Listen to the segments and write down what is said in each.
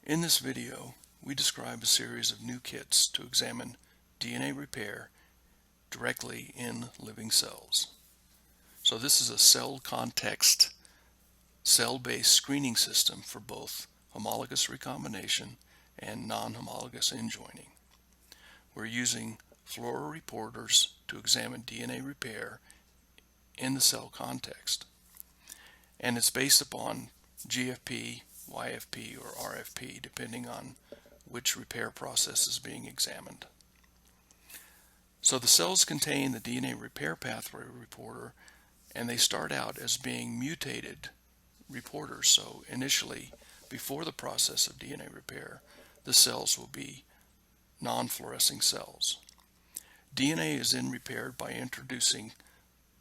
In this video, we describe a series of new kits to examine DNA repair directly in living cells. So this is a cell context, cell-based screening system for both homologous recombination and non-homologous enjoining. We're using fluororeporters to examine DNA repair in the cell context. And it's based upon GFP, YFP, or RFP, depending on which repair process is being examined. So the cells contain the DNA repair pathway reporter, and they start out as being mutated reporters. So initially, before the process of DNA repair, the cells will be non-fluorescing cells. DNA is then repaired by introducing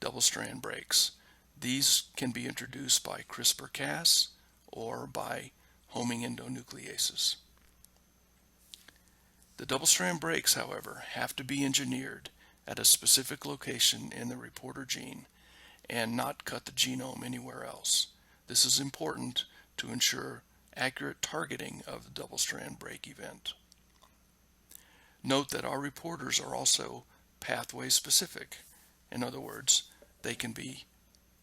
double-strand breaks. These can be introduced by CRISPR-Cas or by homing endonucleases. The double-strand breaks, however, have to be engineered at a specific location in the reporter gene and not cut the genome anywhere else. This is important to ensure accurate targeting of the double-strand break event. Note that our reporters are also pathway specific. In other words, they can be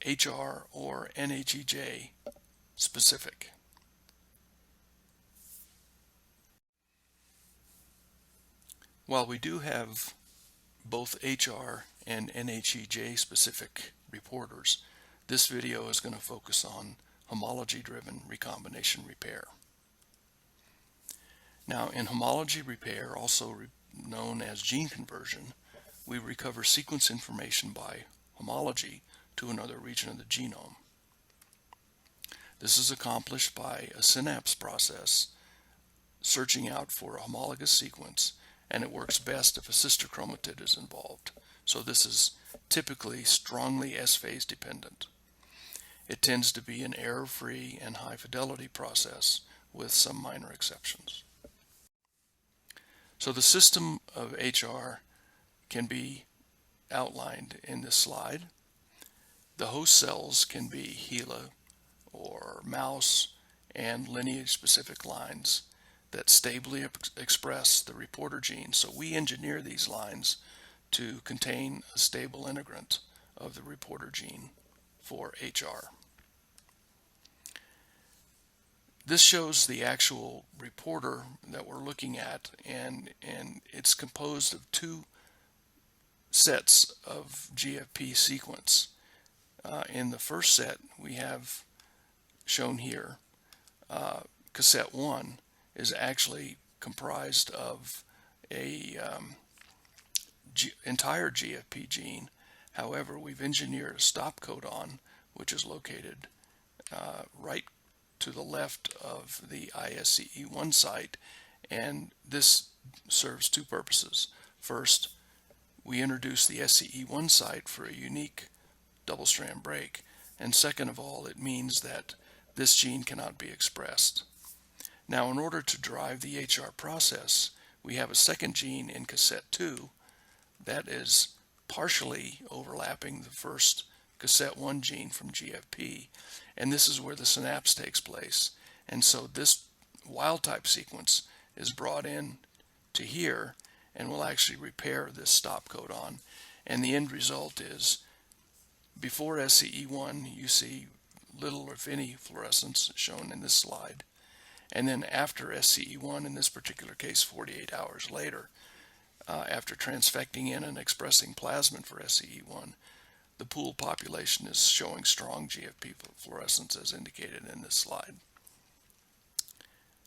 HR or NHEJ specific. While we do have both HR and NHEJ specific reporters, this video is going to focus on homology-driven recombination repair. Now, in homology repair, also known as gene conversion, we recover sequence information by homology to another region of the genome. This is accomplished by a synapse process searching out for a homologous sequence, and it works best if a sister chromatid is involved. So this is typically strongly S-phase dependent. It tends to be an error-free and high-fidelity process with some minor exceptions. So the system of HR can be outlined in this slide. The host cells can be HeLa or mouse and lineage-specific lines that stably express the reporter gene. So we engineer these lines to contain a stable integrant of the reporter gene for HR. This shows the actual reporter that we're looking at, and it's composed of two sets of GFP sequence. In the first set, we have shown here, cassette 1 is actually comprised of a entire GFP gene. However, we've engineered a stop codon, which is located right to the left of the ISCE1 site, and this serves two purposes. First, we introduce the SCE1 site for a unique double-strand break, and second of all, it means that this gene cannot be expressed. Now, in order to drive the HR process, we have a second gene in cassette 2 that is partially overlapping the first cassette 1 gene from GFP, and this is where the synapse takes place. And so this wild type sequence is brought in to here and will actually repair this stop codon, and the end result is before SCE1 you see little or if any fluorescence shown in this slide, and then after SCE1, in this particular case 48 hours later, after transfecting in and expressing plasmid for SCE1, the pooled population is showing strong GFP fluorescence as indicated in this slide.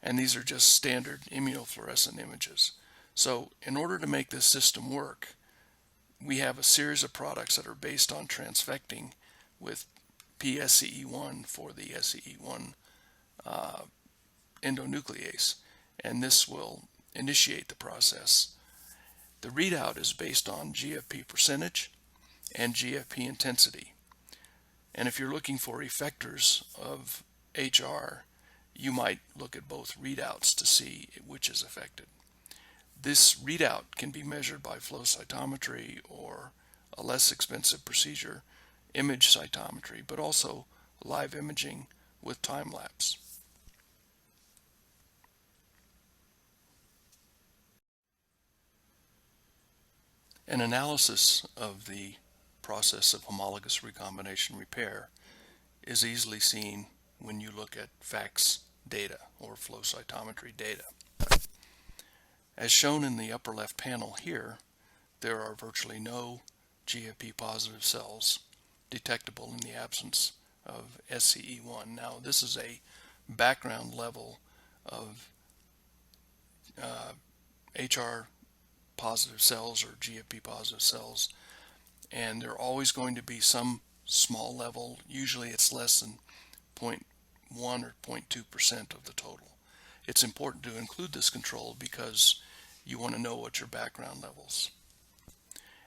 And these are just standard immunofluorescent images. So in order to make this system work, we have a series of products that are based on transfecting with pSCE1 for the SCE1 endonuclease, and this will initiate the process. The readout is based on GFP percentage and GFP intensity. And if you're looking for effectors of HR, you might look at both readouts to see which is affected. This readout can be measured by flow cytometry or a less expensive procedure, image cytometry, but also live imaging with time lapse. An analysis of the process of homologous recombination repair is easily seen when you look at FACS data or flow cytometry data. As shown in the upper left panel here, there are virtually no GFP positive cells detectable in the absence of SCE1. Now this is a background level of HR positive cells or GFP positive cells, and there are always going to be some small level. Usually it's less than 0.1 or 0.2% of the total. It's important to include this control because you want to know what your background levels.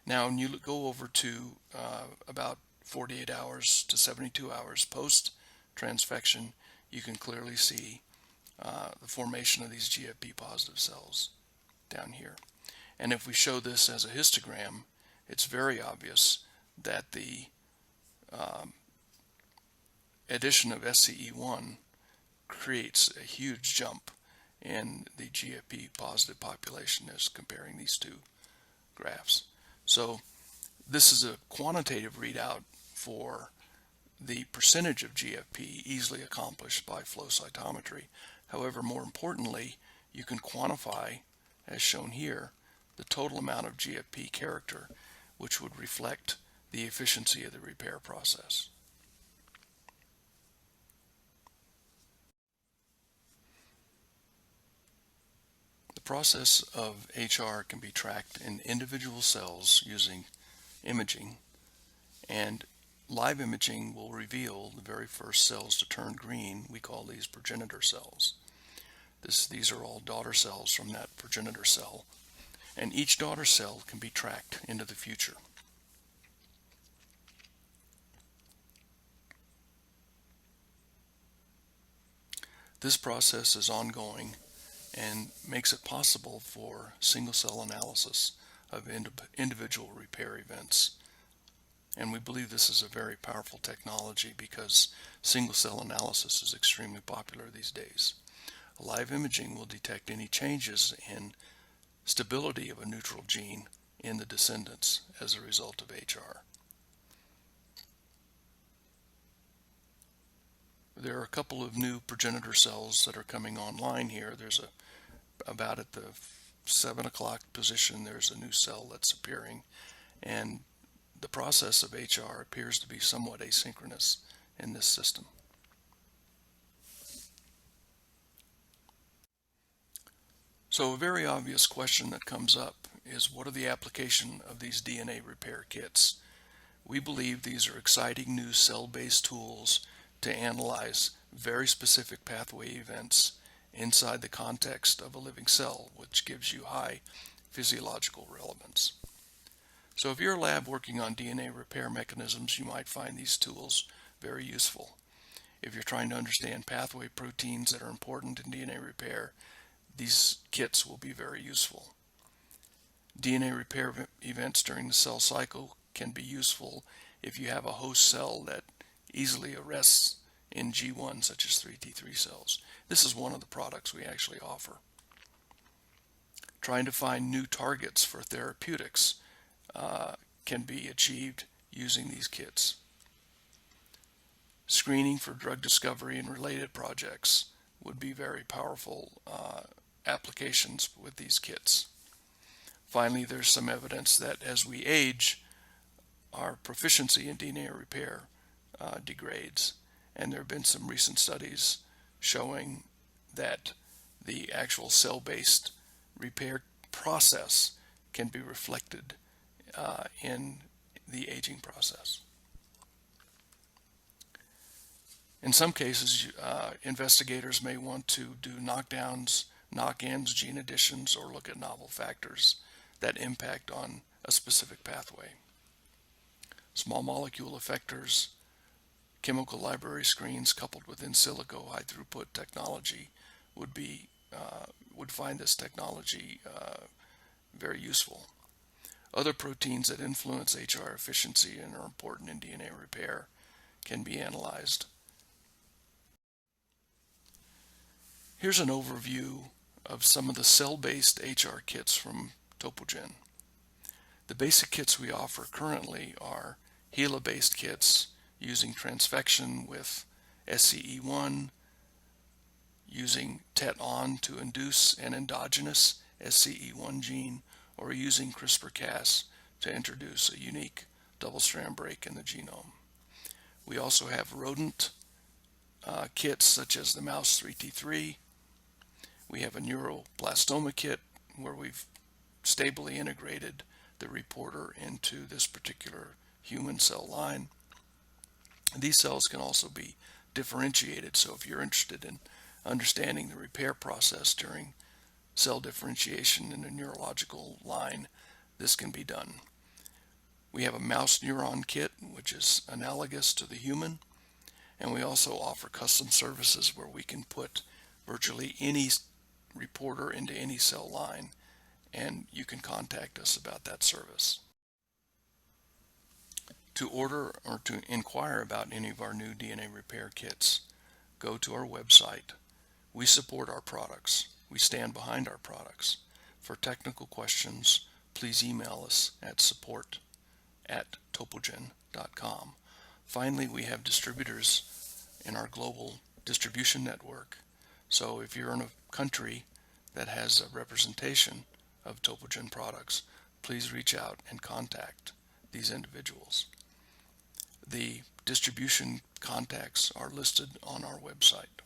Now when you go over to about 48 hours to 72 hours post transfection, you can clearly see the formation of these GFP positive cells down here. And if we show this as a histogram, it's very obvious that the addition of SCE1 creates a huge jump in the GFP positive population as comparing these two graphs. So this is a quantitative readout for the percentage of GFP easily accomplished by flow cytometry. However, more importantly, you can quantify, as shown here, the total amount of GFP character, which would reflect the efficiency of the repair process. The process of HR can be tracked in individual cells using imaging, and live imaging will reveal the very first cells to turn green. We call these progenitor cells. These are all daughter cells from that progenitor cell, and each daughter cell can be tracked into the future. This process is ongoing and makes it possible for single-cell analysis of individual repair events. And we believe this is a very powerful technology because single-cell analysis is extremely popular these days. Live imaging will detect any changes in stability of a neutral gene in the descendants as a result of HR. There are a couple of new progenitor cells that are coming online here. There's about at the 7 o'clock position, there's a new cell that's appearing, and the process of HR appears to be somewhat asynchronous in this system. So a very obvious question that comes up is, what are the application of these DNA repair kits? We believe these are exciting new cell-based tools to analyze very specific pathway events inside the context of a living cell, which gives you high physiological relevance. So if you're a lab working on DNA repair mechanisms, you might find these tools very useful. If you're trying to understand pathway proteins that are important in DNA repair, these kits will be very useful. DNA repair events during the cell cycle can be useful if you have a host cell that easily arrests in G1, such as 3T3 cells. This is one of the products we actually offer. Trying to find new targets for therapeutics can be achieved using these kits. Screening for drug discovery and related projects would be very powerful applications with these kits. Finally, there's some evidence that as we age, our proficiency in DNA repair degrades, and there have been some recent studies showing that the actual cell-based repair process can be reflected in the aging process. In some cases, investigators may want to do knockdowns, knock-ins, gene additions, or look at novel factors that impact on a specific pathway. Small molecule effectors, chemical library screens coupled with in silico high throughput technology would find this technology very useful. Other proteins that influence HR efficiency and are important in DNA repair can be analyzed. Here's an overview of some of the cell-based HR kits from Topogen. The basic kits we offer currently are HeLa-based kits using transfection with SCE1, using TET-on to induce an endogenous SCE1 gene, or using CRISPR-Cas to introduce a unique double-strand break in the genome. We also have rodent kits such as the mouse 3T3. We have a neuroblastoma kit where we've stably integrated the reporter into this particular human cell line. These cells can also be differentiated, so if you're interested in understanding the repair process during cell differentiation in a neurological line, this can be done. We have a mouse neuron kit, which is analogous to the human, and we also offer custom services where we can put virtually any reporter into any cell line, and you can contact us about that service. To order or to inquire about any of our new DNA repair kits, go to our website. We support our products. We stand behind our products. For technical questions, please email us at support@topogen.com. Finally, we have distributors in our global distribution network. So if you're in a country that has a representation of Topogen products, please reach out and contact these individuals. The distribution contacts are listed on our website.